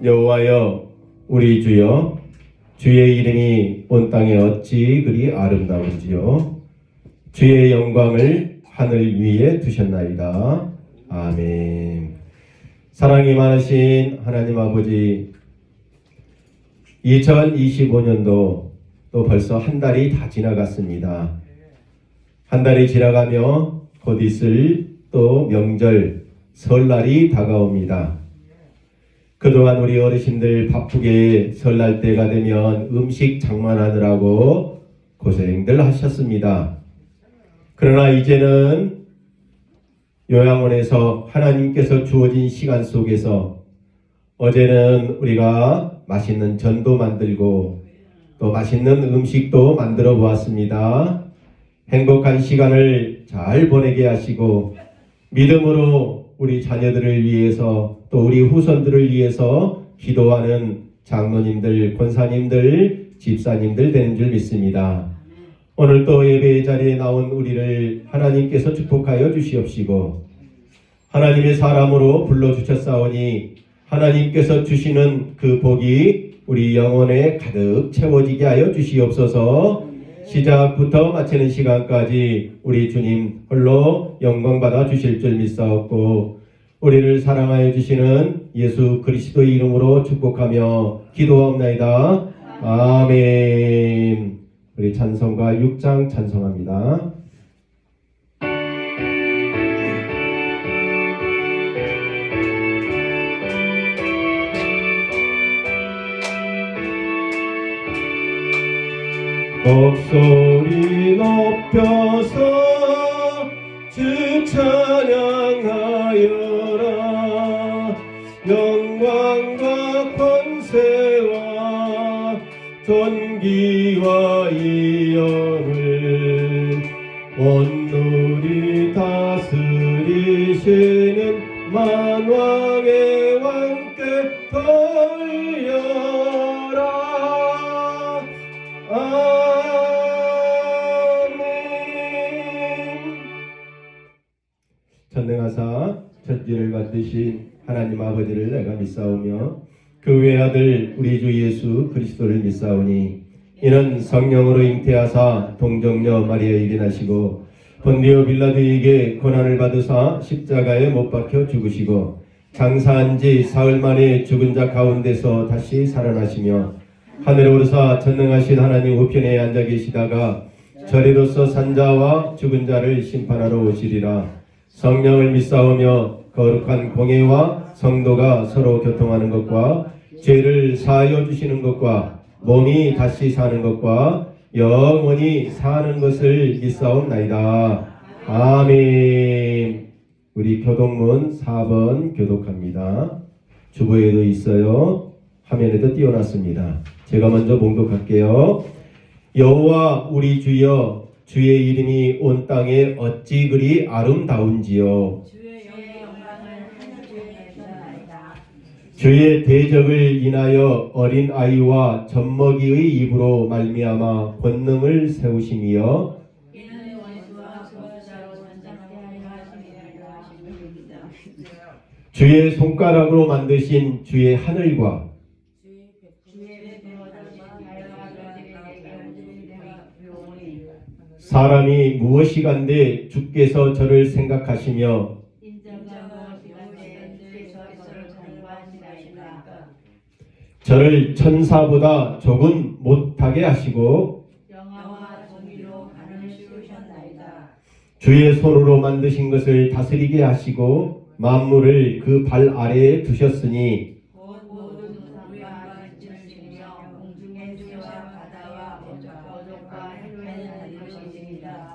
여호와여 우리 주여 주의 이름이 온 땅에 어찌 그리 아름다운지요 주의 영광을 하늘 위에 두셨나이다. 아멘. 사랑이 많으신 하나님 아버지, 2025년도 또 벌써 한 달이 다 지나갔습니다. 한 달이 지나가며 곧 있을 또 명절 설날이 다가옵니다. 그동안 우리 어르신들 바쁘게 설날 때가 되면 음식 장만하느라고 고생들 하셨습니다. 그러나 이제는 요양원에서 하나님께서 주어진 시간 속에서 어제는 우리가 맛있는 전도 만들고 또 맛있는 음식도 만들어 보았습니다. 행복한 시간을 잘 보내게 하시고 믿음으로 우리 자녀들을 위해서 또 우리 후손들을 위해서 기도하는 장로님들, 권사님들, 집사님들 되는 줄 믿습니다. 오늘 또 예배의 자리에 나온 우리를 하나님께서 축복하여 주시옵시고 하나님의 사람으로 불러주셨사오니 하나님께서 주시는 그 복이 우리 영혼에 가득 채워지게 하여 주시옵소서. 시작부터 마치는 시간까지 우리 주님 홀로 영광받아 주실 줄 믿사옵고 우리를 사랑하여 주시는 예수 그리스도의 이름으로 축복하며 기도하옵나이다. 아멘. 우리 찬송가 6장 찬송합니다. 목소리 높여서 주 찬양하여라. 영광과 권세와 존귀와 이영을 온누리 다스리시는 만왕의 왕께 돌려라. 전능하사 천지를 만드신 하나님 아버지를 내가 믿사오며 그 외아들 우리 주 예수 그리스도를 믿사오니 이는 성령으로 잉태하사 동정녀 마리아에게 나시고 본디오 빌라도에게 고난을 받으사 십자가에 못 박혀 죽으시고 장사한 지 사흘 만에 죽은 자 가운데서 다시 살아나시며 하늘에 오르사 전능하신 하나님 우편에 앉아 계시다가 저리로서 산자와 죽은 자를 심판하러 오시리라. 성령을 믿사오며 거룩한 공예와 성도가 서로 교통하는 것과 죄를 사하여 주시는 것과 몸이 다시 사는 것과 영원히 사는 것을 믿사옵나이다. 아멘. 우리 교독문 4번 교독합니다. 주보에도 있어요. 화면에도 띄워놨습니다. 제가 먼저 봉독할게요. 여호와 우리 주여 주의 이름이 온 땅에 어찌 그리 아름다운지요. 주의 대적을 인하여 어린 아이와 젖먹이의 입으로 말미암아 권능을 세우심이여. 주의 손가락으로 만드신 주의 하늘과 사람이 무엇이간데 주께서 저를 생각하시며 저를 천사보다 조금 못하게 하시고 주의 손으로 만드신 것을 다스리게 하시고 만물을 그 발 아래에 두셨으니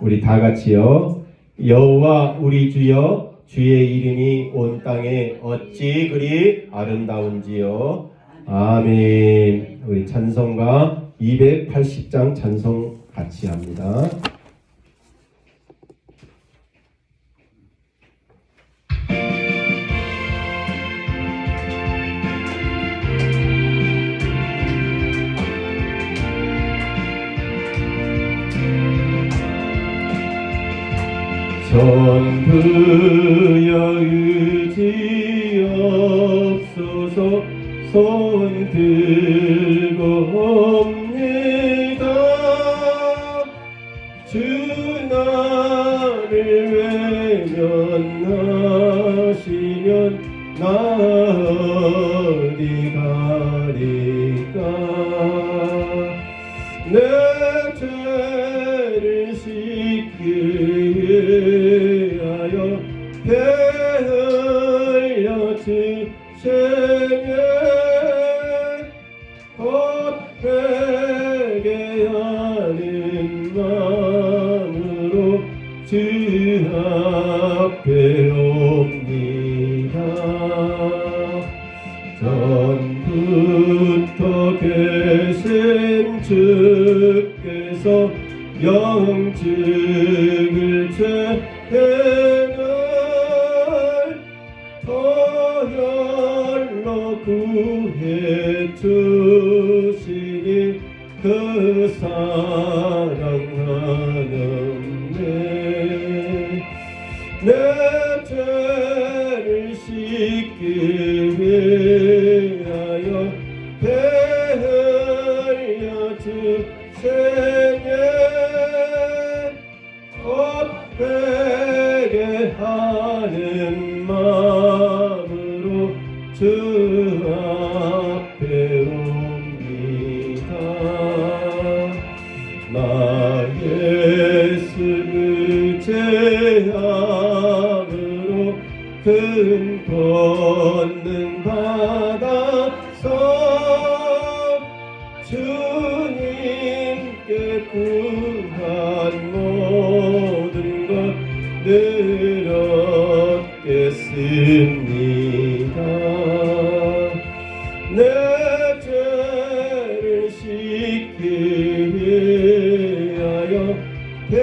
우리 다 같이요. 여호와 우리 주여 주의 이름이 온 땅에 어찌 그리 아름다운지요. 아멘. 우리 찬송가 280장 찬송 같이 합니다. 전부여 의지 없소서 손 들고 옵니다. 주 나를 외면하시면 나 어디 가리까. 내 죄를 씻기 위하여 배 흘려 주시네. 곧 회개하는 마음으로 주 앞에 옵니다. 전부터 계신 주께서 영증을 죄해날 보혈로 구해 주시니 그 사랑하는 내 죄를 씻기 위하여 배 흘려 주시네. 곧 회개하는 마음으로 주 앞에 옵니다. 나 예수를 제함으로 큰 권능 받아서 주님께 구한 모든 것 늘 얻겠습니다. 내 죄를 씻기 위하여 배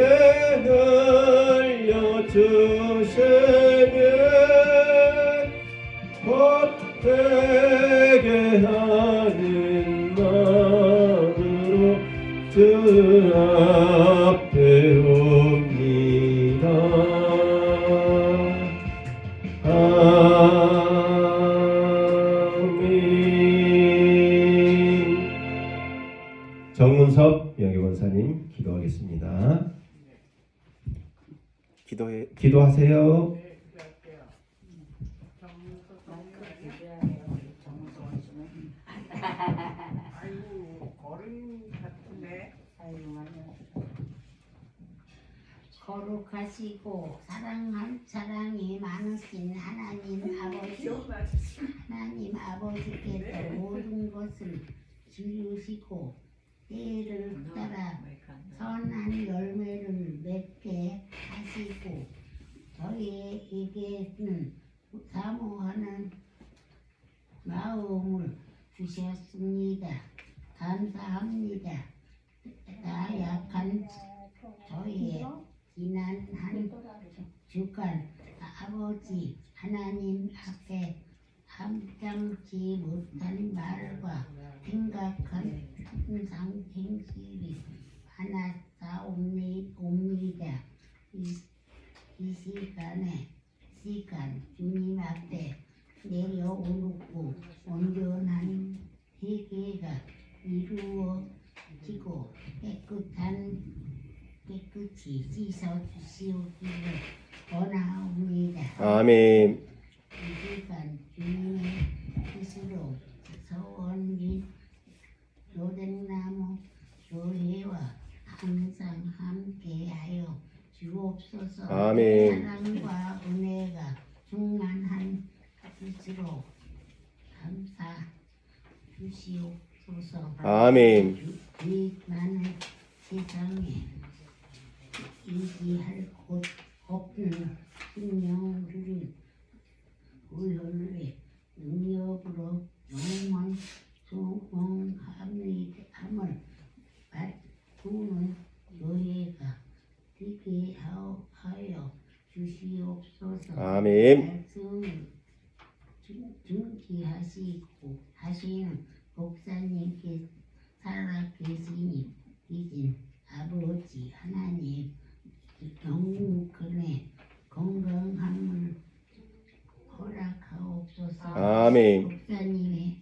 흘려 주시네. 곧 회개하는 마음으로 주 앞에 옵니다. 아멘. 정문섭 명예권사님 기도하겠습니다. 기도하세요. 아이고 어른 같은데. 거룩하시고 사랑이 많으신 하나님 아버지께서 모든 것을 지으시고 때를 따라 선한 열매를 맺게 하시고 저희에게는 사모하는 마음을 주셨습니다. 감사합니다. 나약한 저희의 지난한 주간 아버지 하나님 앞에 함장치 못한 말과 생각한 항상 행실이 많았사옵니다. 이 시간 주님 앞에 내려오고 온전한 회개가 이루어지고 깨끗이 씻어주시오기를 원하옵니다. 아멘. 이 시간 주님의 뜻으로 서원진 요백나무 교회와 항상 함께하여 주옵소서. 아멘. 사랑과 은혜가 충만한 뜻으로 감사 주시옵소서. 아멘. 이 많은 세상에 이기할 곳 없는 생명들이 우연의 능력으로 영원 소망함을 받고는 교회가 되게 하여 주시옵소서. 아멘. 말씀을 증기하시고 하시는 목사님께 살아계신 아버지 하나님 영육간의 건강함을 허락하옵소서. 아멘. 목사님의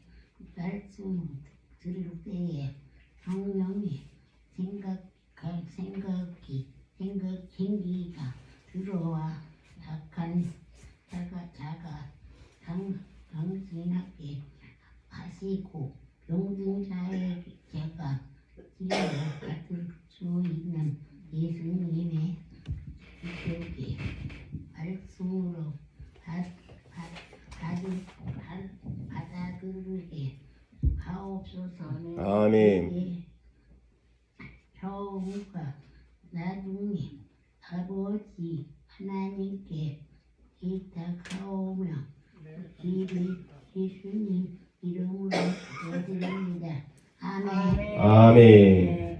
말씀을 들을 때에 성령이 생기가 들어와 착한 자가 당신하게 하시고 병든 자의 자가 치료를 받을 수 있는 예수님의 기적의 말씀으로 받아들이게 하옵소서. 아멘. 처음과 나중에 아버지 하나님께 기탁하오며 예수님 이름으로 기도드립니다. 아멘. 아멘.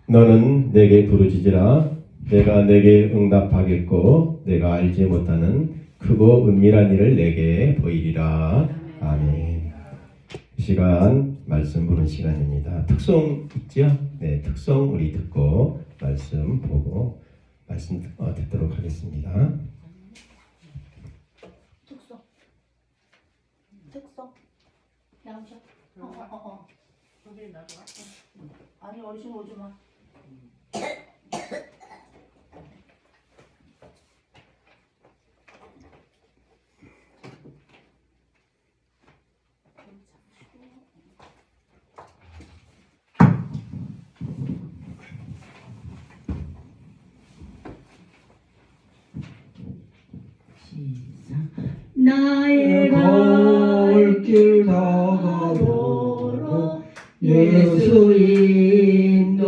너는 내게 부르짖으라. 내가 내게 응답하겠고 내가 알지 못하는 크고 은밀한 일을 내게 보이리라. 아멘. 이 시간 말씀 보는 시간입니다. 특송 있죠? 네, 특송 우리 듣고 말씀 보고 말씀 듣도록 하겠습니다. 특성 나오셔. 거기 나가. 아니 어르신 오지 마. 나의 갈 다가도록 예수 인도하시니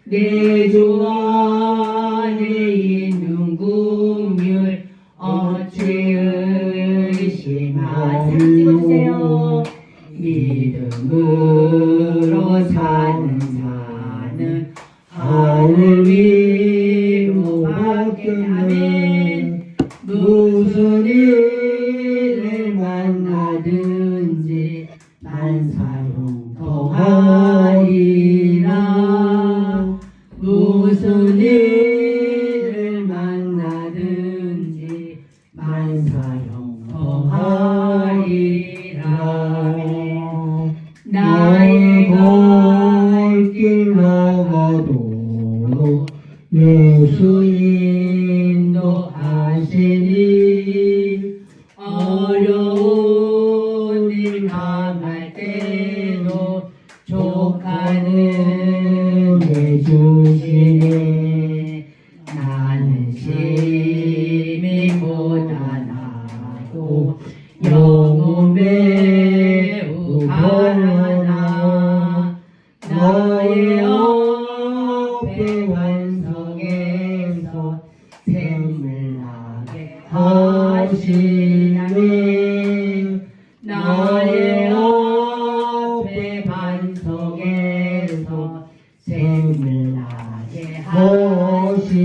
내 주 안에 있는 긍휼 어찌 의심하세요. 찍어주세요. 믿음으로 사는 자는 하늘 위로 받겠네. 무슨 일을 만나든지 만사용 더하리라. 무슨 일을 만나든지 만사용 더하리라. 나의 갈 길 나가도록 예수 인도하시니 어려운 일 당할 때도 족하는 내 주시네. 나는 심히 고단하고 영혼 매우 가난하나 너의 앞에 완성해서 샘을 나게 하시네. 나의 앞에 반석에서 샘을 나게 하시네.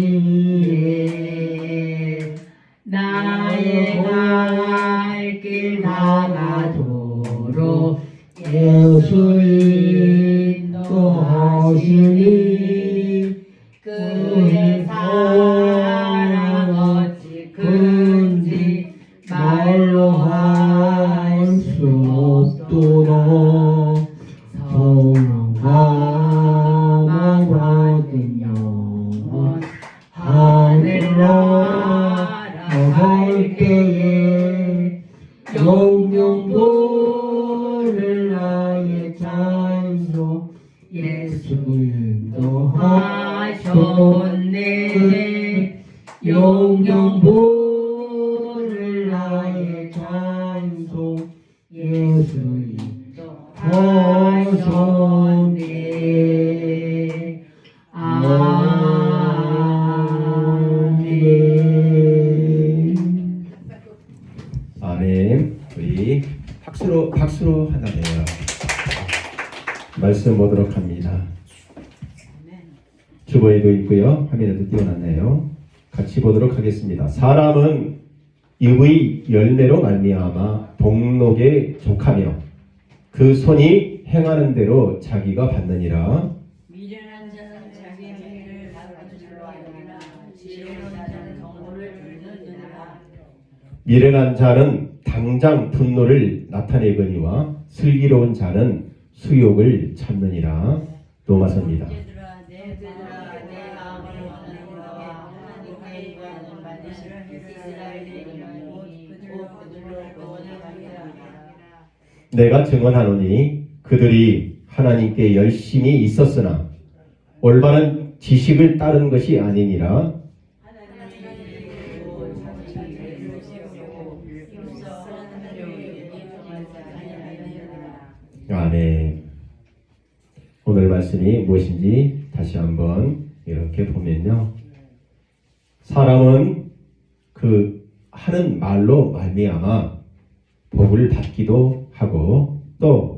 나의 갈 길 나가도록 예수 인도하시니 그의 사랑 어찌 큰지 말로 할 수 없도록 성령과 받은 영혼 하늘나라 갈 때에 영영 부를 나의 찬송 예수 인도하셨네. 영영 부를 나의 찬송 예수 인도하셨네. 아멘. 아멘. 우리 박수로 하나 내요. 말씀 보도록 합니다. 주보에도 있고요. 화면에도 띄워놨네요. 같이 보도록 하겠습니다. 사람은 이의 열매로 말미암아 동록에 족하며 그 손이 행하는 대로 자기가 받느니라. 미련한 자는 자기 행위를 받을 줄로 알거나 지혜로운 자는 정보를 듣느니라. 미련한 자는 당장 분노를 나타내거니와 슬기로운 자는 수욕을 참느니라. 로마서입니다. 형제들아 내 마음을 원하는 바와 하나님께 구하는 바는 이스라엘의 이름이 곧 그들로 구원을 받으라. 내가 증언하노니 그들이 하나님께 열심히 있었으나 올바른 지식을 따른 것이 아니니라. 아멘. 오늘 말씀이 무엇인지 다시 한번 이렇게 보면요. 사람은 그 하는 말로 말미암아 복을 받기도 하고 또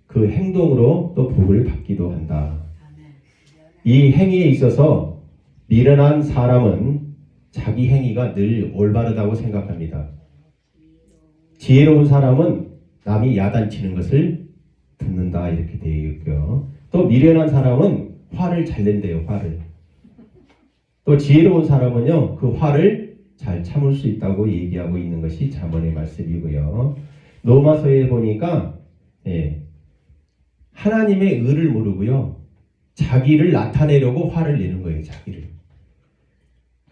그 행동으로 또 복을 받기도 한다. 이 행위에 있어서 미련한 사람은 자기 행위가 늘 올바르다고 생각합니다. 지혜로운 사람은 남이 야단치는 것을 듣는다 이렇게 되어 있고요. 또 미련한 사람은 화를 잘 낸대요. 화를. 또 지혜로운 사람은요. 그 화를 잘 참을 수 있다고 얘기하고 있는 것이 잠언의 말씀이고요. 로마서에 보니까 하나님의 의를 모르고요. 자기를 나타내려고 화를 내는 거예요. 자기를.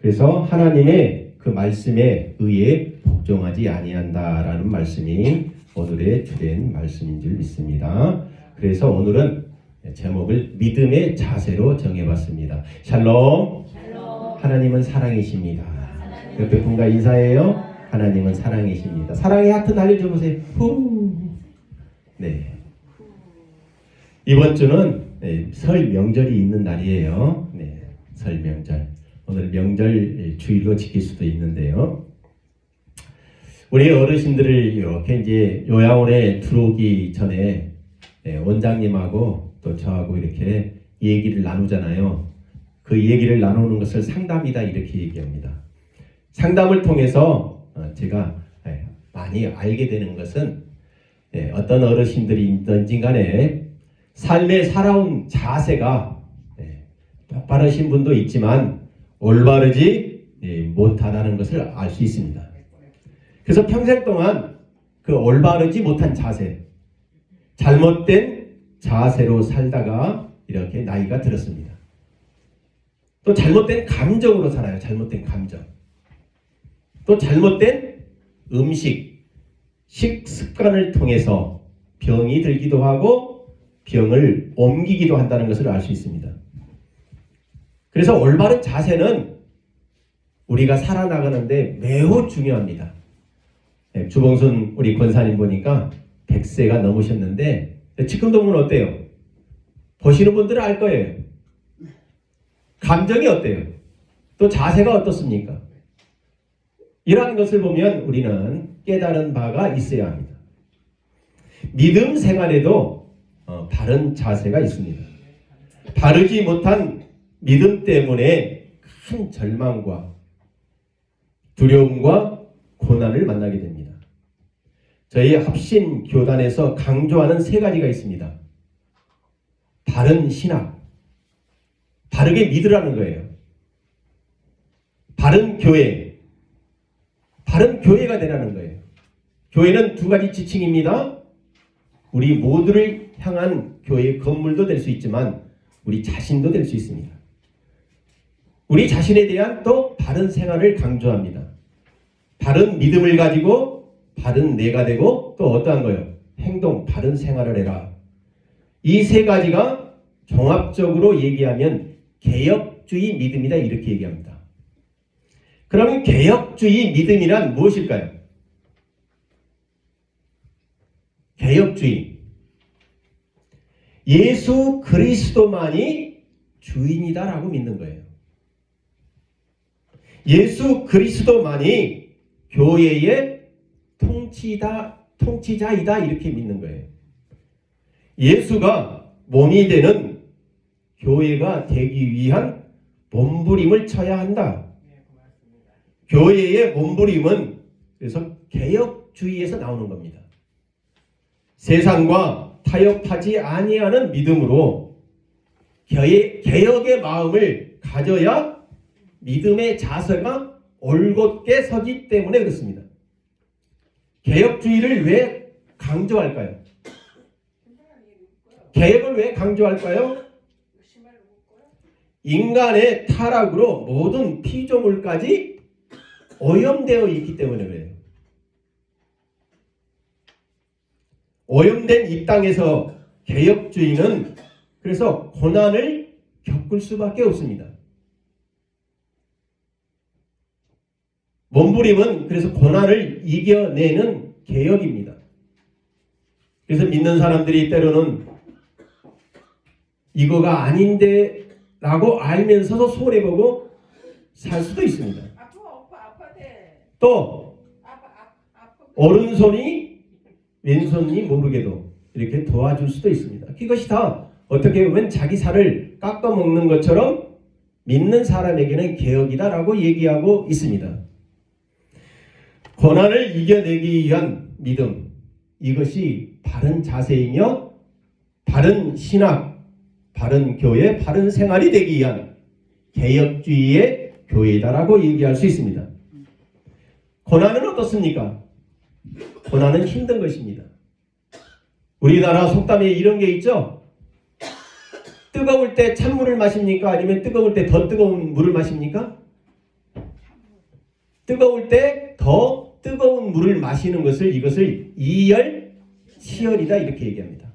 그래서 하나님의 그 말씀에 의에 복종하지 아니한다라는 말씀이 오늘의 주된 말씀인 줄 믿습니다. 그래서 오늘은 제목을 믿음의 자세로 정해봤습니다. 샬롬. 하나님은 사랑이십니다. 옆에 분과 인사해요. 하나님은 사랑이십니다. 사랑의 하트 날려줘 보세요. 후. 네. 이번 주는 설 명절이 있는 날이에요. 네. 설 명절. 오늘 명절 주일로 지킬 수도 있는데요. 우리 어르신들을 이렇게 이제 요양원에 들어오기 전에 원장님하고 또 저하고 이렇게 얘기를 나누잖아요. 그 얘기를 나누는 것을 상담이다 이렇게 얘기합니다. 상담을 통해서 제가 많이 알게 되는 것은 어떤 어르신들이 있든지 간에 삶에 살아온 자세가 똑바르신 분도 있지만 올바르지 못하다는 것을 알 수 있습니다. 그래서 평생 동안 그 올바르지 못한 자세, 잘못된 자세로 살다가 이렇게 나이가 들었습니다. 또 잘못된 감정으로 살아요. 잘못된 감정. 또 잘못된 음식, 식습관을 통해서 병이 들기도 하고 병을 옮기기도 한다는 것을 알 수 있습니다. 그래서 올바른 자세는 우리가 살아나가는데 매우 중요합니다. 주봉순 우리 권사님 보니까 100세가 넘으셨는데 지금도 보면 어때요? 보시는 분들은 알 거예요. 감정이 어때요? 또 자세가 어떻습니까? 이러한 것을 보면 우리는 깨달은 바가 있어야 합니다. 믿음 생활에도 바른 자세가 있습니다. 바르지 못한 믿음 때문에 큰 절망과 두려움과 고난을 만나게 됩니다. 저희 합신 교단에서 강조하는 3가지가 있습니다. 바른 신학, 바르게 믿으라는 거예요. 바른 교회, 바른 교회가 되라는 거예요. 교회는 2가지 지칭입니다. 우리 모두를 향한 교회의 건물도 될 수 있지만 우리 자신도 될 수 있습니다. 우리 자신에 대한 또 바른 생활을 강조합니다. 바른 믿음을 가지고 바른 내가 되고 또 어떠한 거예요? 행동, 바른 생활을 해라. 이 3가지가 종합적으로 얘기하면 개혁주의 믿음이다 이렇게 얘기합니다. 그러면 개혁주의 믿음이란 무엇일까요? 개혁주의. 예수 그리스도만이 주인이다라고 믿는 거예요. 예수 그리스도만이 교회의 통치자이다 이렇게 믿는 거예요. 예수가 몸이 되는 교회가 되기 위한 몸부림을 쳐야 한다. 교회의 몸부림은 그래서 개혁주의에서 나오는 겁니다. 세상과 타협하지 아니하는 믿음으로 개혁의 마음을 가져야 믿음의 자세가 올곧게 서기 때문에 그렇습니다. 개혁주의를 왜 강조할까요? 개혁을 왜 강조할까요? 인간의 타락으로 모든 피조물까지 오염되어 있기 때문에 그래요. 오염된 이 땅에서 개혁주의는 그래서 고난을 겪을 수밖에 없습니다. 몸부림은 그래서 고난을 이겨내는 개혁입니다. 그래서 믿는 사람들이 때로는 이거가 아닌데 라고 알면서도 손해보고 살 수도 있습니다. 또 오른손이 왼손이 모르게도 이렇게 도와줄 수도 있습니다. 이것이 다 어떻게 보면 자기 살을 깎아먹는 것처럼 믿는 사람에게는 개혁이다라고 얘기하고 있습니다. 고난을 이겨내기 위한 믿음, 이것이 바른 자세이며 바른 신학, 바른 교회, 바른 생활이 되기 위한 개혁주의의 교회다라고 얘기할 수 있습니다. 고난은 어떻습니까? 고난은 힘든 것입니다. 우리나라 속담에 이런 게 있죠? 뜨거울 때 찬물을 마십니까? 아니면 뜨거울 때 더 뜨거운 물을 마십니까? 뜨거울 때 더 뜨거운 물을 마시는 이것을 이열치열이다 이렇게 얘기합니다.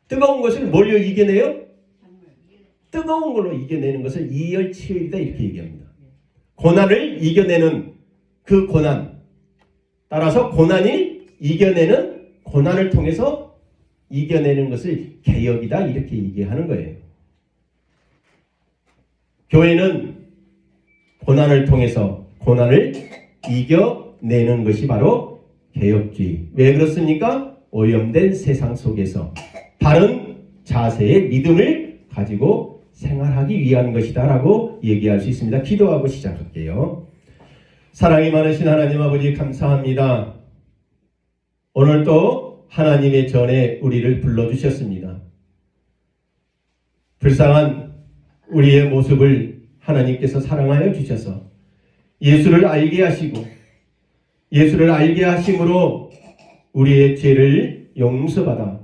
뜨거운 것을 뭘로 이겨내요? 뜨거운 걸로 이겨내는 것을 이열치열이다 이렇게 얘기합니다. 고난을 이겨내는 그 고난, 따라서 고난이 이겨내는 고난을 통해서 이겨내는 것을 개혁이다 이렇게 얘기하는 거예요. 교회는 고난을 통해서 고난을 이겨내는 것이 바로 개혁주의. 왜 그렇습니까? 오염된 세상 속에서 바른 자세의 믿음을 가지고 생활하기 위한 것이다 라고 얘기할 수 있습니다. 기도하고 시작할게요. 사랑이 많으신 하나님 아버지 감사합니다. 오늘도 하나님의 전에 우리를 불러주셨습니다. 불쌍한 우리의 모습을 하나님께서 사랑하여 주셔서 예수를 알게 하시고 예수를 알게 하심으로 우리의 죄를 용서받아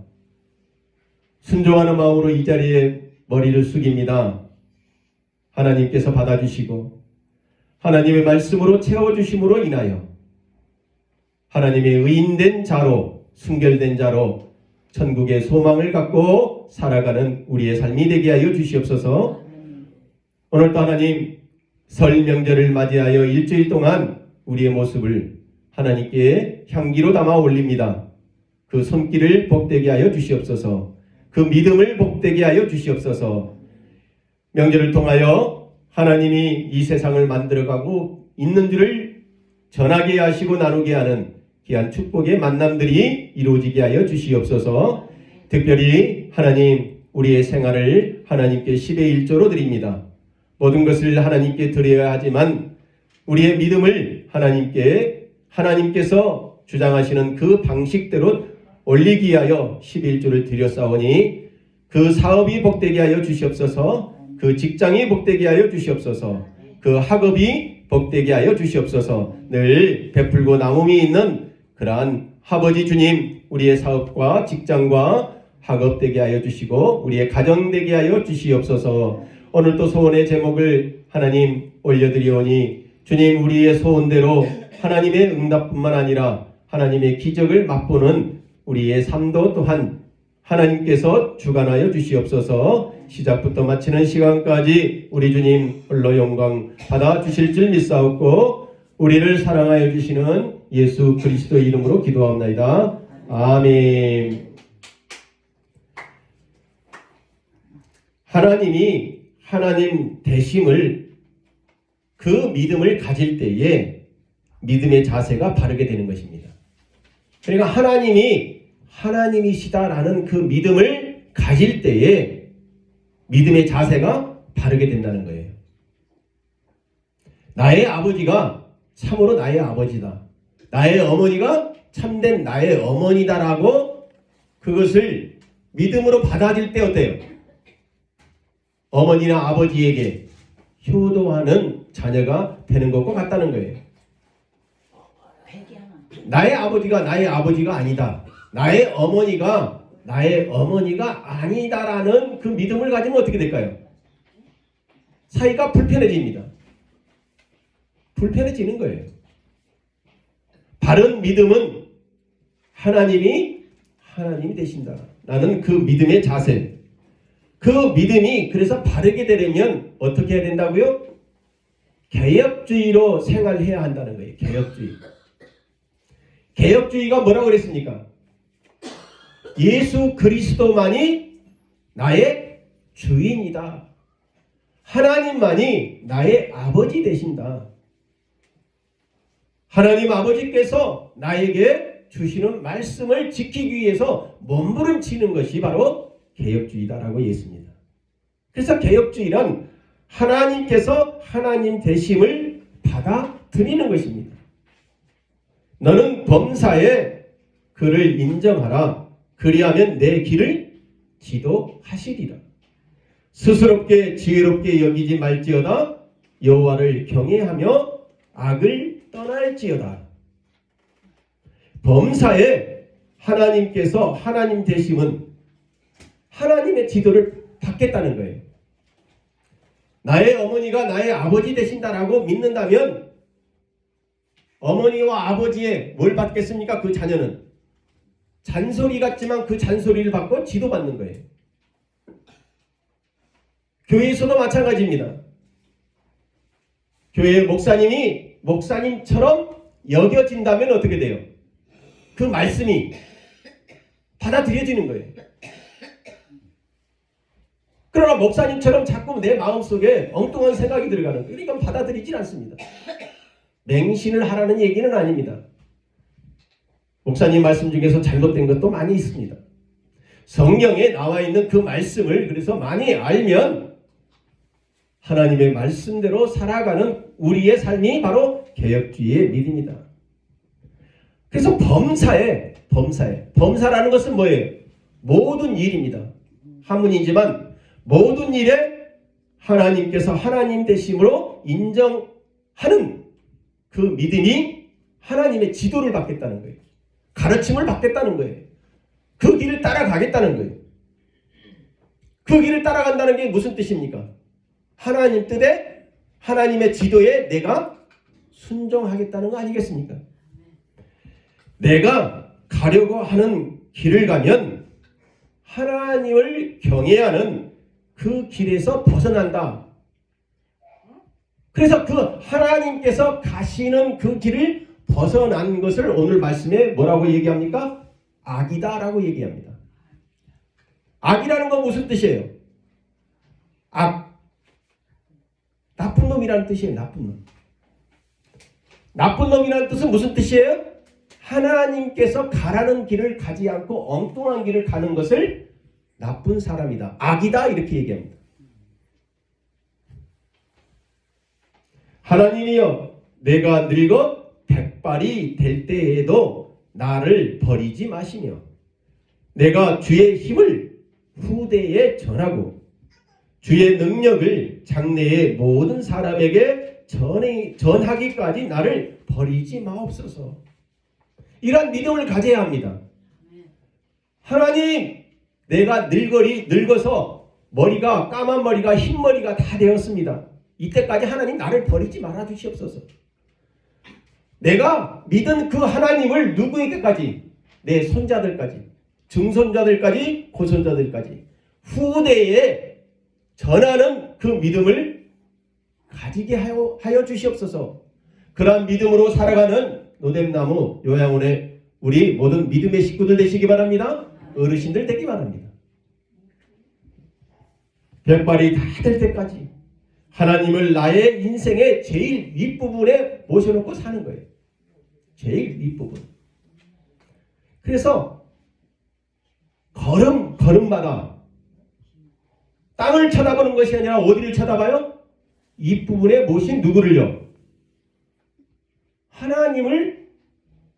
순종하는 마음으로 이 자리에 머리를 숙입니다. 하나님께서 받아주시고 하나님의 말씀으로 채워주심으로 인하여 하나님의 의인된 자로 순결된 자로 천국의 소망을 갖고 살아가는 우리의 삶이 되게 하여 주시옵소서. 오늘도 하나님 설 명절을 맞이하여 일주일 동안 우리의 모습을 하나님께 향기로 담아 올립니다. 그 손길을 복되게 하여 주시옵소서. 그 믿음을 복되게 하여 주시옵소서. 명절을 통하여 하나님이 이 세상을 만들어가고 있는 줄을 전하게 하시고 나누게 하는 귀한 축복의 만남들이 이루어지게 하여 주시옵소서. 특별히 하나님 우리의 생활을 하나님께 10의 1조로 드립니다. 모든 것을 하나님께 드려야 하지만 우리의 믿음을 하나님께서 주장하시는 그 방식대로 올리기 위하여 11조를 드렸사오니 그 사업이 복되게 하여 주시옵소서. 그 직장이 복되게 하여 주시옵소서. 그 학업이 복되게 하여 주시옵소서. 늘 베풀고 나눔이 있는 그러한 아버지 주님, 우리의 사업과 직장과 학업 되게 하여 주시고 우리의 가정 되게 하여 주시옵소서. 오늘도 소원의 제목을 하나님 올려드리오니 주님 우리의 소원대로 하나님의 응답뿐만 아니라 하나님의 기적을 맛보는 우리의 삶도 또한 하나님께서 주관하여 주시옵소서. 시작부터 마치는 시간까지 우리 주님 홀로 영광 받아 주실 줄 믿사옵고 우리를 사랑하여 주시는 예수 그리스도 이름으로 기도합니다. 아멘. 하나님이 하나님 되심을 그 믿음을 가질 때에 믿음의 자세가 바르게 되는 것입니다. 그러니까 하나님이 하나님이시다라는 그 믿음을 가질 때에 믿음의 자세가 바르게 된다는 거예요. 나의 아버지가 참으로 나의 아버지다. 나의 어머니가 참된 나의 어머니다라고 그것을 믿음으로 받아들일 때 어때요? 어머니나 아버지에게 효도하는 자녀가 되는 것과 같다는 거예요. 나의 아버지가 나의 아버지가 아니다. 나의 어머니가 나의 어머니가 아니다라는 그 믿음을 가지면 어떻게 될까요? 사이가 불편해집니다. 불편해지는 거예요. 바른 믿음은 하나님이 되신다. 라는 그 믿음의 자세. 그 믿음이 그래서 바르게 되려면 어떻게 해야 된다고요? 개혁주의로 생활해야 한다는 거예요. 개혁주의. 개혁주의가 뭐라고 그랬습니까? 예수 그리스도만이 나의 주인이다. 하나님만이 나의 아버지 되신다. 하나님 아버지께서 나에게 주시는 말씀을 지키기 위해서 몸부림치는 것이 바로 개혁주의다라고 했습니다. 그래서 개혁주의란 하나님께서 하나님 되심을 받아들이는 것입니다. 너는 범사에 그를 인정하라. 그리하면 내 길을 지도하시리라. 스스롭게 지혜롭게 여기지 말지어다. 여호와를 경외하며 악을 떠날지어다. 범사에 하나님께서 하나님 되심은 하나님의 지도를 받겠다는 거예요. 나의 어머니가 나의 아버지 되신다라고 믿는다면 어머니와 아버지의 뭘 받겠습니까? 그 자녀는 잔소리 같지만 그 잔소리를 받고 지도받는 거예요. 교회에서도 마찬가지입니다. 교회 목사님이 목사님처럼 여겨진다면 어떻게 돼요? 그 말씀이 받아들여지는 거예요. 그러나 목사님처럼 자꾸 내 마음속에 엉뚱한 생각이 들어가는 거예요. 그러니까 받아들이질 않습니다. 맹신을 하라는 얘기는 아닙니다. 목사님 말씀 중에서 잘못된 것도 많이 있습니다. 성경에 나와 있는 그 말씀을 그래서 많이 알면 하나님의 말씀대로 살아가는 우리의 삶이 바로 개혁주의의 믿음이다. 그래서 범사라는 것은 뭐예요? 모든 일입니다. 한문이지만 모든 일에 하나님께서 하나님 되심으로 인정하는 그 믿음이 하나님의 지도를 받겠다는 거예요. 가르침을 받겠다는 거예요. 그 길을 따라가겠다는 거예요. 그 길을 따라간다는 게 무슨 뜻입니까? 하나님 뜻에 하나님의 지도에 내가 순종하겠다는 거 아니겠습니까? 내가 가려고 하는 길을 가면 하나님을 경외하는 그 길에서 벗어난다. 그래서 그 하나님께서 가시는 그 길을 벗어난 것을 오늘 말씀에 뭐라고 얘기합니까? 악이다라고 얘기합니다. 악이라는 건 무슨 뜻이에요? 악. 나쁜 놈이라는 뜻이에요. 나쁜 놈. 나쁜 놈이라는 뜻은 무슨 뜻이에요? 하나님께서 가라는 길을 가지 않고 엉뚱한 길을 가는 것을 나쁜 사람이다. 악이다. 이렇게 얘기합니다. 하나님이여 내가 늙어 백발이 될 때에도 나를 버리지 마시며 내가 주의 힘을 후대에 전하고 주의 능력을 장래의 모든 사람에게 전하기까지 나를 버리지 마옵소서. 이런 믿음을 가져야 합니다. 하나님, 내가 늙어서 머리가 까만 머리가 흰 머리가 다 되었습니다. 이때까지 하나님 나를 버리지 말아 주시옵소서. 내가 믿은 그 하나님을 누구에게까지? 내 손자들까지, 증손자들까지, 고손자들까지 후대에 전하는 그 믿음을 가지게 하여 주시옵소서. 그러한 믿음으로 살아가는 노뎀나무 요양원의 우리 모든 믿음의 식구들 되시기 바랍니다. 어르신들 되기 바랍니다. 백발이 다 될 때까지 하나님을 나의 인생의 제일 윗부분에 모셔놓고 사는 거예요. 제일 윗부분. 그래서 걸음마다 땅을 쳐다보는 것이 아니라 어디를 쳐다봐요? 이 부분에 모신 누구를요? 하나님을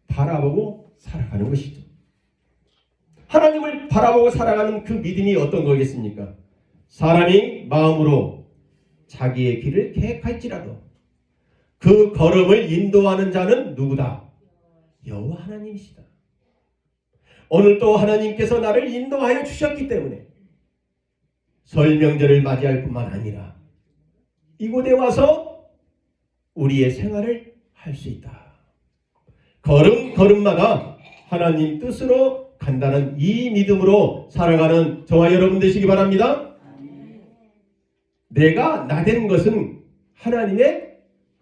바라보고 살아가는 것이죠. 하나님을 바라보고 살아가는 그 믿음이 어떤 거겠습니까? 사람이 마음으로 자기의 길을 계획할지라도 그 걸음을 인도하는 자는 누구다? 여호와 하나님이시다. 오늘 또 하나님께서 나를 인도하여 주셨기 때문에 설 명절을 맞이할 뿐만 아니라 이곳에 와서 우리의 생활을 할 수 있다. 걸음걸음마다 하나님 뜻으로 간다는 이 믿음으로 살아가는 저와 여러분 되시기 바랍니다. 내가 나된 것은 하나님의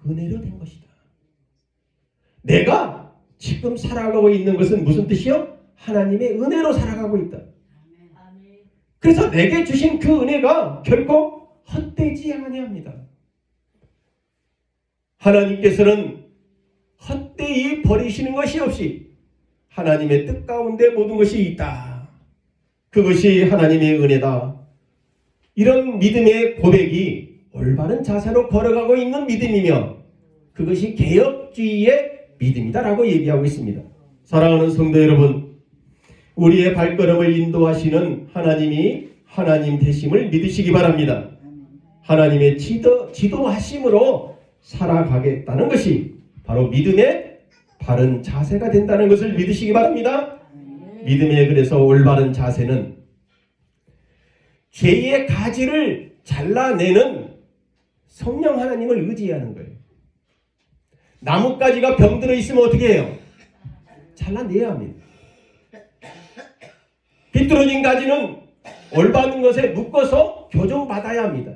은혜로 된 것이다. 내가 지금 살아가고 있는 것은 무슨 뜻이요? 하나님의 은혜로 살아가고 있다. 그래서 내게 주신 그 은혜가 결코 헛되지 아니합니다. 하나님께서는 헛되이 버리시는 것이 없이 하나님의 뜻 가운데 모든 것이 있다. 그것이 하나님의 은혜다. 이런 믿음의 고백이 올바른 자세로 걸어가고 있는 믿음이며 그것이 개혁주의의 믿음이다라고 얘기하고 있습니다. 사랑하는 성도 여러분, 우리의 발걸음을 인도하시는 하나님이 하나님 되심을 믿으시기 바랍니다. 하나님의 지도하심으로 살아가겠다는 것이 바로 믿음의 바른 자세가 된다는 것을 믿으시기 바랍니다. 믿음의 그래서 올바른 자세는 죄의 가지를 잘라내는 성령 하나님을 의지하는 거예요. 나뭇가지가 병들어 있으면 어떻게 해요? 잘라내야 합니다. 비뚤어진 가지는 올바른 것에 묶어서 교정받아야 합니다.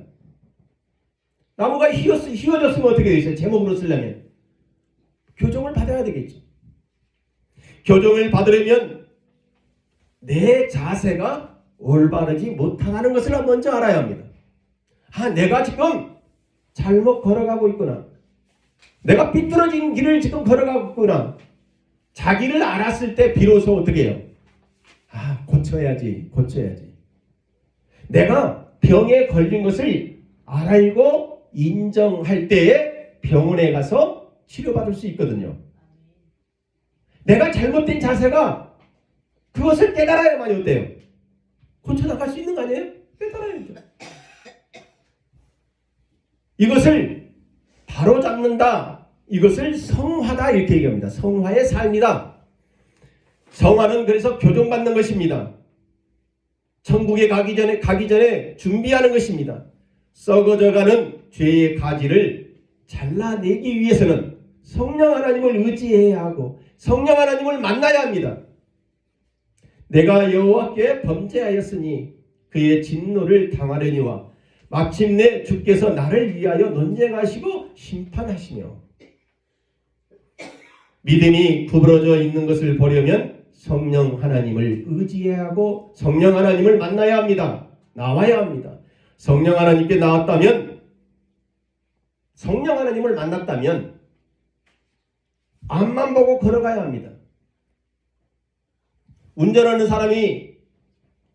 나무가 휘어졌으면 어떻게 되어 있어요? 제목으로 쓰려면 교정을 받아야 되겠죠. 교정을 받으려면 내 자세가 올바르지 못하다는 것을 먼저 알아야 합니다. 내가 지금 잘못 걸어가고 있구나. 내가 삐뚤어진 길을 지금 걸어가고 있구나. 자기를 알았을 때 비로소 어떻게 해요? 고쳐야지. 내가 병에 걸린 것을 알고 인정할 때에 병원에 가서 치료받을 수 있거든요. 내가 잘못된 자세가 그것을 깨달아야만이 어때요? 고쳐나갈 수 있는 거 아니에요? 깨달아야죠. 이것을 바로잡는다. 이것을 성화다 이렇게 얘기합니다. 성화의 삶이다. 성화는 그래서 교정받는 것입니다. 천국에 가기 전에 준비하는 것입니다. 썩어져가는 죄의 가지를 잘라내기 위해서는 성령 하나님을 의지해야 하고 성령 하나님을 만나야 합니다. 내가 여호와께 범죄하였으니 그의 진노를 당하려니와 마침내 주께서 나를 위하여 논쟁하시고 심판하시며 믿음이 구부러져 있는 것을 보려면 성령 하나님을 의지해야 하고 성령 하나님을 만나야 합니다. 나와야 합니다. 성령 하나님께 나왔다면 성령 하나님을 만났다면 앞만 보고 걸어가야 합니다. 운전하는 사람이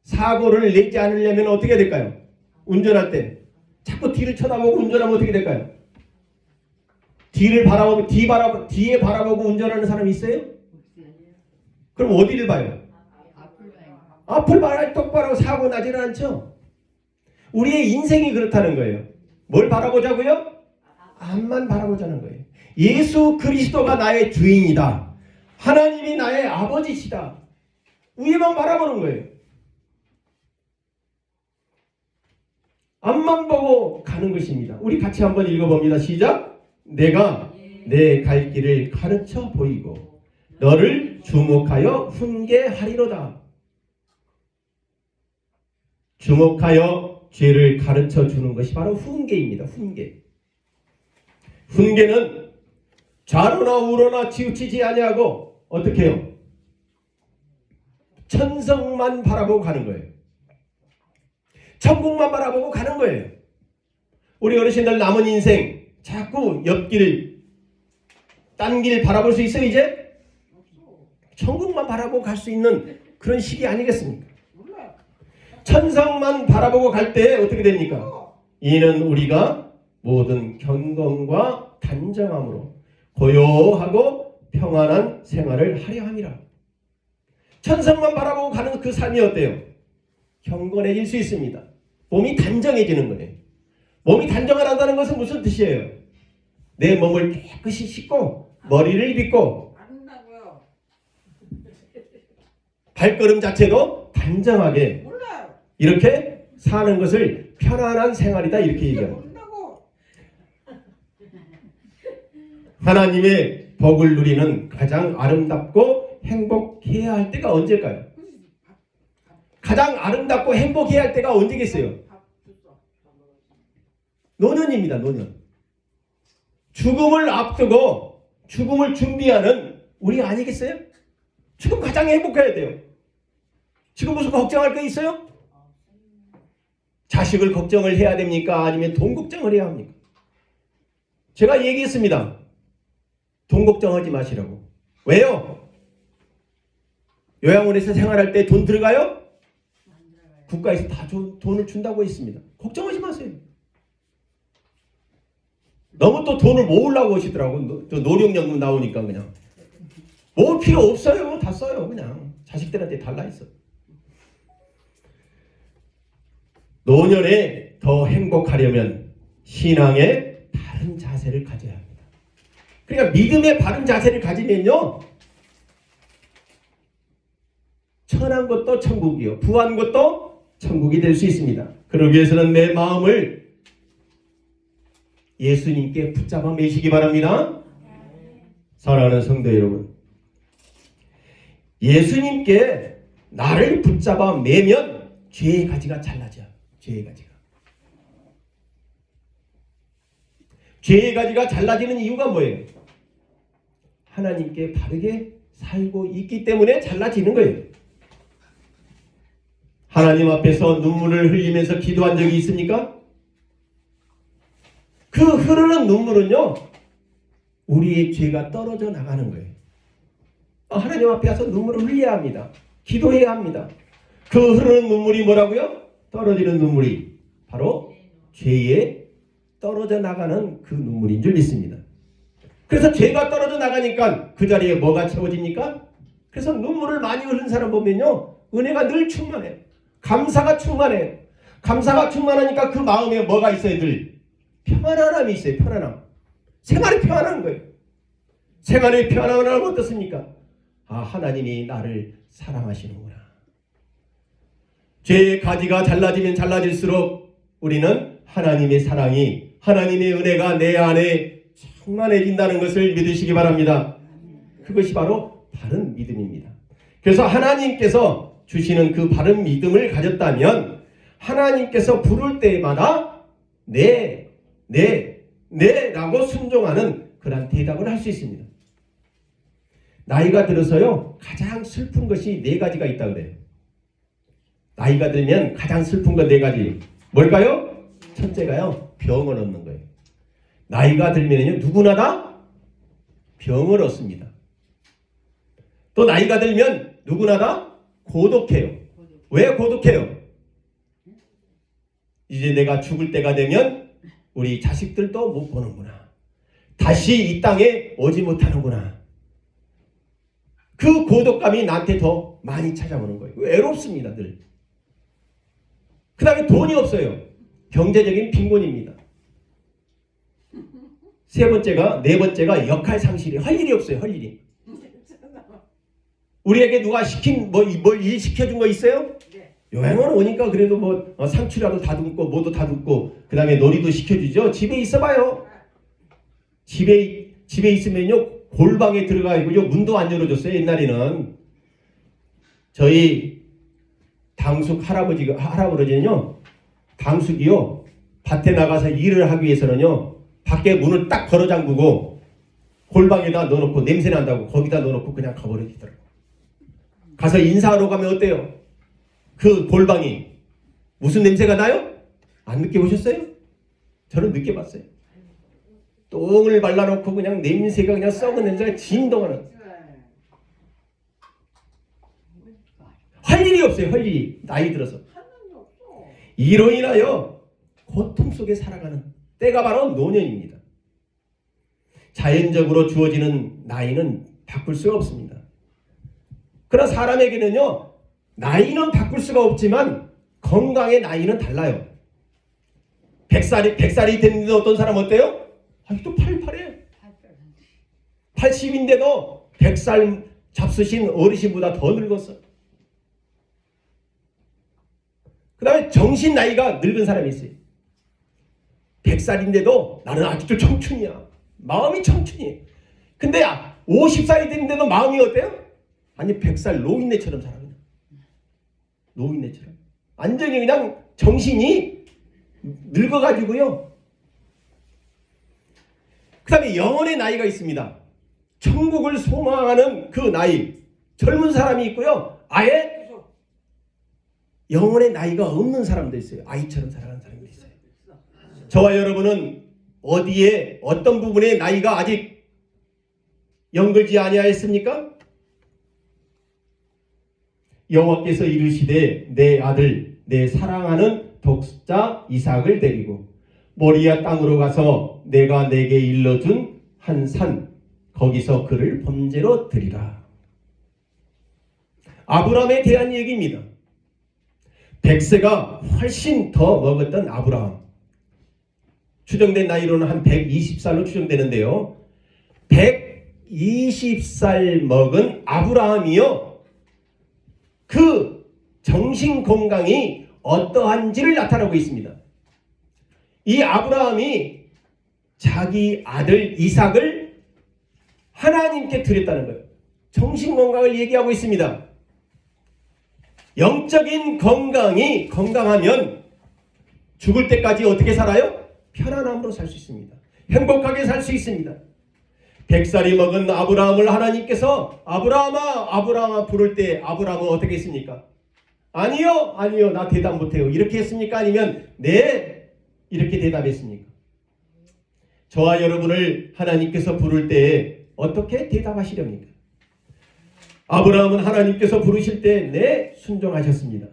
사고를 내지 않으려면 어떻게 될까요? 운전할 때 자꾸 뒤를 쳐다보고 운전하면 어떻게 될까요? 뒤에 바라보고 운전하는 사람이 있어요? 그럼 어디를 봐요? 앞을 봐야 똑바로 사고 나지는 않죠? 우리의 인생이 그렇다는 거예요. 뭘 바라보자고요? 앞만 바라보자는 거예요. 예수 그리스도가 나의 주인이다. 하나님이 나의 아버지시다. 위에만 바라보는 거예요. 앞만 보고 가는 것입니다. 우리 같이 한번 읽어봅니다. 시작. 내가 내 갈 길을 가르쳐 보이고 너를 주목하여 훈계하리로다. 주목하여 죄를 가르쳐 주는 것이 바로 훈계입니다. 훈계는 좌로나 우로나 치우치지 아니하고 어떻게 해요? 천성만 바라보고 가는 거예요. 천국만 바라보고 가는 거예요. 우리 어르신들 남은 인생 자꾸 옆길 딴 길 바라볼 수 있어요 이제? 천국만 바라보고 갈 수 있는 그런 시기 아니겠습니까? 천성만 바라보고 갈 때 어떻게 됩니까? 이는 우리가 모든 경건과 단정함으로 고요하고 평안한 생활을 하려 함이라. 천성만 바라보고 가는 그 삶이 어때요? 경건해질 수 있습니다. 몸이 단정해지는 거예요. 몸이 단정하다는 것은 무슨 뜻이에요? 내 몸을 깨끗이 씻고 머리를 빗고 발걸음 자체도 단정하게 이렇게 사는 것을 편안한 생활이다 이렇게 얘기합니다. 하나님의 복을 누리는 가장 아름답고 행복해야 할 때가 언제일까요? 가장 아름답고 행복해야 할 때가 언제겠어요? 노년입니다. 노년. 죽음을 앞두고 죽음을 준비하는 우리 아니겠어요? 지금 가장 행복해야 돼요. 지금 무슨 걱정할 거 있어요? 자식을 걱정을 해야 됩니까? 아니면 돈 걱정을 해야 합니까? 제가 얘기했습니다. 돈 걱정하지 마시라고. 왜요? 요양원에서 생활할 때 돈 들어가요? 국가에서 다 돈을 준다고 했습니다. 걱정하지 마세요. 너무 또 돈을 모으려고 하시더라고. 또 노령연금 나오니까 그냥. 모을 필요 없어요. 다 써요. 그냥. 자식들한테 달라 있어. 노년에 더 행복하려면 신앙의 바른 자세를 가져야 합니다. 그러니까 믿음의 바른 자세를 가지면요. 천한 것도 천국이요. 부한 것도 천국이 될 수 있습니다. 그러기 위해서는 내 마음을 예수님께 붙잡아 매시기 바랍니다. 사랑하는 성도 여러분. 예수님께 나를 붙잡아 매면 죄의 가지가 잘라져. 죄의 가지가. 죄의 가지가 잘라지는 이유가 뭐예요? 하나님께 바르게 살고 있기 때문에 잘라지는 거예요. 하나님 앞에서 눈물을 흘리면서 기도한 적이 있습니까? 그 흐르는 눈물은요, 우리의 죄가 떨어져 나가는 거예요. 하나님 앞에 와서 눈물을 흘려야 합니다. 기도해야 합니다. 그 흐르는 눈물이 뭐라고요? 떨어지는 눈물이 바로 죄에 떨어져 나가는 그 눈물인 줄 믿습니다. 그래서 죄가 떨어져 나가니까 그 자리에 뭐가 채워집니까? 그래서 눈물을 많이 흘린 사람 보면요, 은혜가 늘 충만해요. 감사가 충만해요. 감사가 충만하니까 그 마음에 뭐가 있어요? 늘 평안함이 있어요. 편안함. 생활이 편안한 거예요. 생활이 편안하면 어떻습니까? 하나님이 나를 사랑하시는구나. 죄의 가지가 잘라지면 잘라질수록 우리는 하나님의 사랑이, 하나님의 은혜가 내 안에 충만해진다는 것을 믿으시기 바랍니다. 그것이 바로 바른 믿음입니다. 그래서 하나님께서 주시는 그 바른 믿음을 가졌다면 하나님께서 부를 때마다 네 라고 순종하는 그런 대답을 할 수 있습니다. 나이가 들어서요, 가장 슬픈 것이 4가지가 있다 그래요. 나이가 들면 가장 슬픈 건 4가지. 뭘까요? 첫째가요, 병을 얻는 거예요. 나이가 들면요, 누구나 다 병을 얻습니다. 또 나이가 들면 누구나 다 고독해요. 왜 고독해요? 이제 내가 죽을 때가 되면 우리 자식들도 못 보는구나. 다시 이 땅에 오지 못하는구나. 그 고독감이 나한테 더 많이 찾아오는 거예요. 외롭습니다, 늘. 그 다음에 돈이 없어요. 경제적인 빈곤입니다. 네 번째가 역할 상실이, 할 일이 없어요. 할 일이. 우리에게 누가 시킨 뭘 일 시켜준 거 있어요? 요양원 오니까 그래도 뭐 상추라도 다듬고 뭐도 다듬고 그 다음에 놀이도 시켜주죠. 집에 있어봐요. 집에 있으면요, 골방에 들어가고요, 문도 안 열어줬어요. 옛날에는 저희 당숙 할아버지는요, 당숙이요, 밭에 나가서 일을 하기 위해서는요, 밖에 문을 딱 걸어 잠그고 골방에다 넣어놓고 냄새 난다고 거기다 넣어놓고 그냥 가버리더라고요. 가서 인사하러 가면 어때요? 그 골방이 무슨 냄새가 나요? 안 느껴보셨어요? 저는 느껴봤어요. 똥을 발라놓고 그냥 냄새가 그냥 썩은 냄새가 진동하는. 할 일이 없어요. 할 일이. 나이 들어서. 이로 인하여 고통 속에 살아가는 때가 바로 노년입니다. 자연적으로 주어지는 나이는 바꿀 수가 없습니다. 그러나 사람에게는요, 나이는 바꿀 수가 없지만 건강의 나이는 달라요. 100살이 됐는데 어떤 사람 어때요? 아직도 88에 80인데도 100살 잡수신 어르신보다 더 늙었어. 그 다음에 정신 나이가 늙은 사람이 있어요. 100살인데도 나는 아직도 청춘이야. 마음이 청춘이에요. 근데 50살이 됐는데도 마음이 어때요? 아니 100살 노인네처럼 살아요. 노인네처럼. 완전히 그냥 정신이 늙어가지고요. 그 다음에 영혼의 나이가 있습니다. 천국을 소망하는 그 나이. 젊은 사람이 있고요. 아예 영혼의 나이가 없는 사람도 있어요. 아이처럼 살아가는 사람도 있어요. 저와 여러분은 어디에 어떤 부분의 나이가 아직 연결지 아니하였습니까? 여호와께서 이르시되 내 아들 내 사랑하는 독자 이삭을 데리고 모리아 땅으로 가서 내가 내게 일러준 한 산 거기서 그를 번제로 드리라. 아브라함에 대한 얘기입니다. 100세가 훨씬 더 먹었던 아브라함. 추정된 나이로는 한 120살로 추정되는데요. 120살 먹은 아브라함이요. 그 정신 건강이 어떠한지를 나타내고 있습니다. 이 아브라함이 자기 아들 이삭을 하나님께 드렸다는 거예요. 정신 건강을 얘기하고 있습니다. 영적인 건강이 건강하면 죽을 때까지 어떻게 살아요? 편안함으로 살 수 있습니다. 행복하게 살 수 있습니다. 100살이 먹은 아브라함을 하나님께서 아브라함아 부를 때 아브라함은 어떻게 했습니까? 아니요 나 대답 못해요. 이렇게 했습니까? 아니면 네 이렇게 대답했습니까? 저와 여러분을 하나님께서 부를 때 어떻게 대답하시렵니까? 아브라함은 하나님께서 부르실 때 네 순종하셨습니다.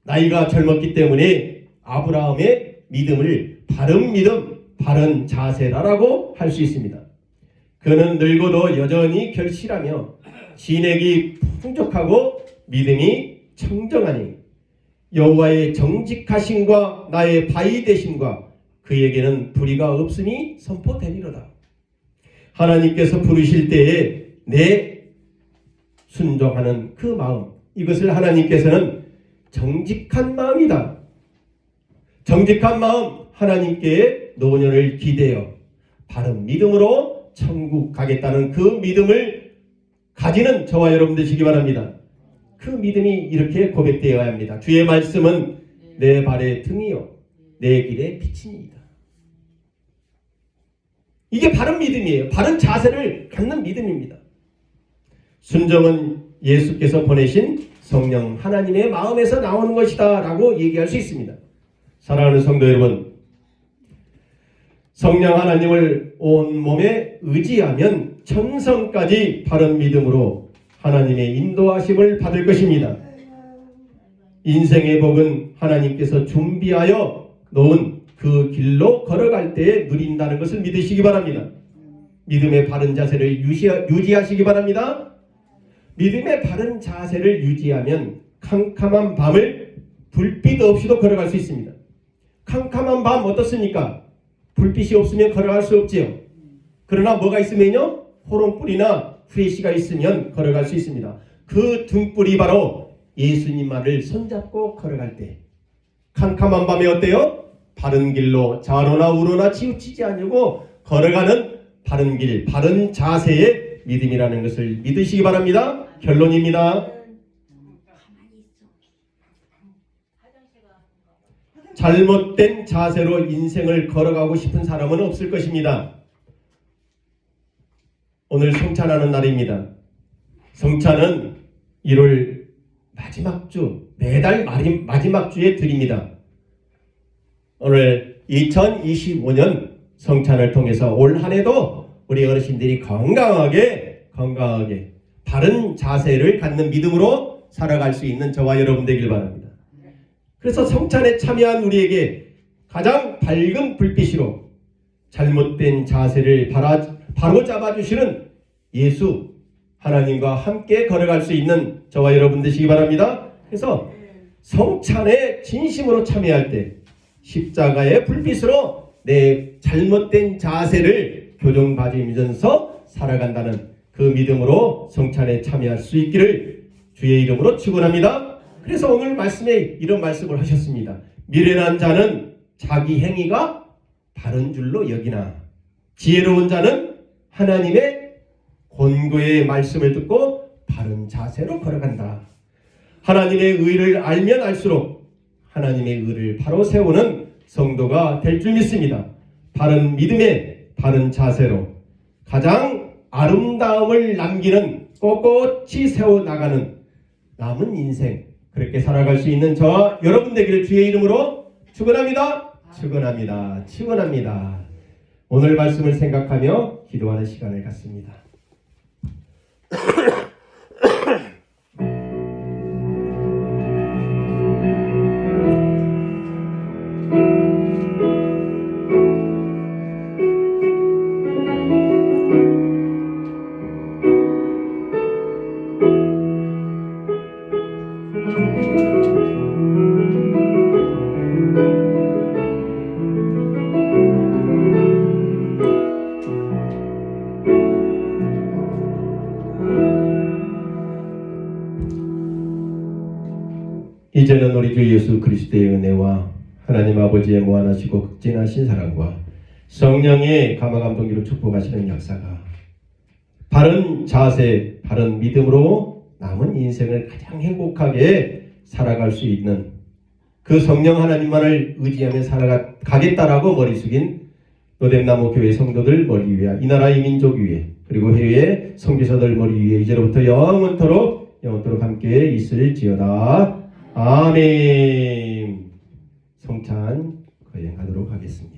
나이가 젊었기 때문에 아브라함의 믿음을 바른 믿음, 바른 자세라고 할 수 있습니다. 그는 늙어도 여전히 결실하며 진액이 풍족하고 믿음이 청정하니 여호와의 정직하심과 나의 바위 되심과 그에게는 불의가 없으니 선포되리로다. 하나님께서 부르실 때에 내 순종하는 그 마음, 이것을 하나님께서는 정직한 마음이다. 정직한 마음, 하나님께 노년을 기대어 바른 믿음으로 천국 가겠다는 그 믿음을 가지는 저와 여러분 되시기 바랍니다. 그 믿음이 이렇게 고백되어야 합니다. 주의 말씀은 내 발의 등이요 내 길의 빛입니다. 이게 바른 믿음이에요. 바른 자세를 갖는 믿음입니다. 순종은 예수께서 보내신 성령 하나님의 마음에서 나오는 것이다 라고 얘기할 수 있습니다. 사랑하는 성도 여러분, 성령 하나님을 온몸에 의지하면 천성까지 바른 믿음으로 하나님의 인도하심을 받을 것입니다. 인생의 복은 하나님께서 준비하여 놓은 그 길로 걸어갈 때에 누린다는 것을 믿으시기 바랍니다. 믿음의 바른 자세를 유지하시기 바랍니다. 믿음의 바른 자세를 유지하면 캄캄한 밤을 불빛 없이도 걸어갈 수 있습니다. 캄캄한 밤 어떻습니까? 불빛이 없으면 걸어갈 수 없지요. 그러나 뭐가 있으면요? 호롱불이나 후레쉬가 있으면 걸어갈 수 있습니다. 그 등불이 바로 예수님만을 손잡고 걸어갈 때 캄캄한 밤에 어때요? 바른 길로 좌로나 우로나 치우치지 않으려고 걸어가는 바른 길, 바른 자세의 믿음이라는 것을 믿으시기 바랍니다. 결론입니다. 잘못된 자세로 인생을 걸어가고 싶은 사람은 없을 것입니다. 오늘 성찬하는 날입니다. 성찬은 1월 마지막 주, 매달 마지막 주에 드립니다. 오늘 2025년 성찬을 통해서 올 한 해도 우리 어르신들이 건강하게 바른 자세를 갖는 믿음으로 살아갈 수 있는 저와 여러분 되길 바랍니다. 그래서 성찬에 참여한 우리에게 가장 밝은 불빛으로 잘못된 자세를 바로 잡아주시는 예수 하나님과 함께 걸어갈 수 있는 저와 여러분 되시기 바랍니다. 그래서 성찬에 진심으로 참여할 때 십자가의 불빛으로 내 잘못된 자세를 교정받으면서 살아간다는 그 믿음으로 성찬에 참여할 수 있기를 주의 이름으로 축원합니다. 그래서 오늘 말씀에 이런 말씀을 하셨습니다. 미련한 자는 자기 행위가 바른 줄로 여기나 지혜로운 자는 하나님의 권고의 말씀을 듣고 바른 자세로 걸어간다. 하나님의 의를 알면 알수록 하나님의 의를 바로 세우는 성도가 될 줄 믿습니다. 바른 믿음의 바른 자세로 가장 아름다움을 남기는 꼿꼿이 세워나가는 남은 인생 그렇게 살아갈 수 있는 저와 여러분 되기를 주의 이름으로 축원합니다. 축원합니다. 축원합니다. 오늘 말씀을 생각하며 기도하는 시간을 갖습니다. 이제는 우리 주 예수 그리스도의 은혜와 하나님 아버지의 무한하시고 극진하신 사랑과 성령의 감화감동기로 축복하시는 역사가 바른 자세, 바른 믿음으로 남은 인생을 가장 행복하게 살아갈 수 있는 그 성령 하나님만을 의지하며 살아가겠다라고 머리 숙인 노뎀나무 교회 성도들 머리 위에 이 나라 이 민족 위에 그리고 해외 선교사들 머리 위에 이제로부터 영원토록 함께 있을지어다. 아멘. 성찬 거행하도록 하겠습니다.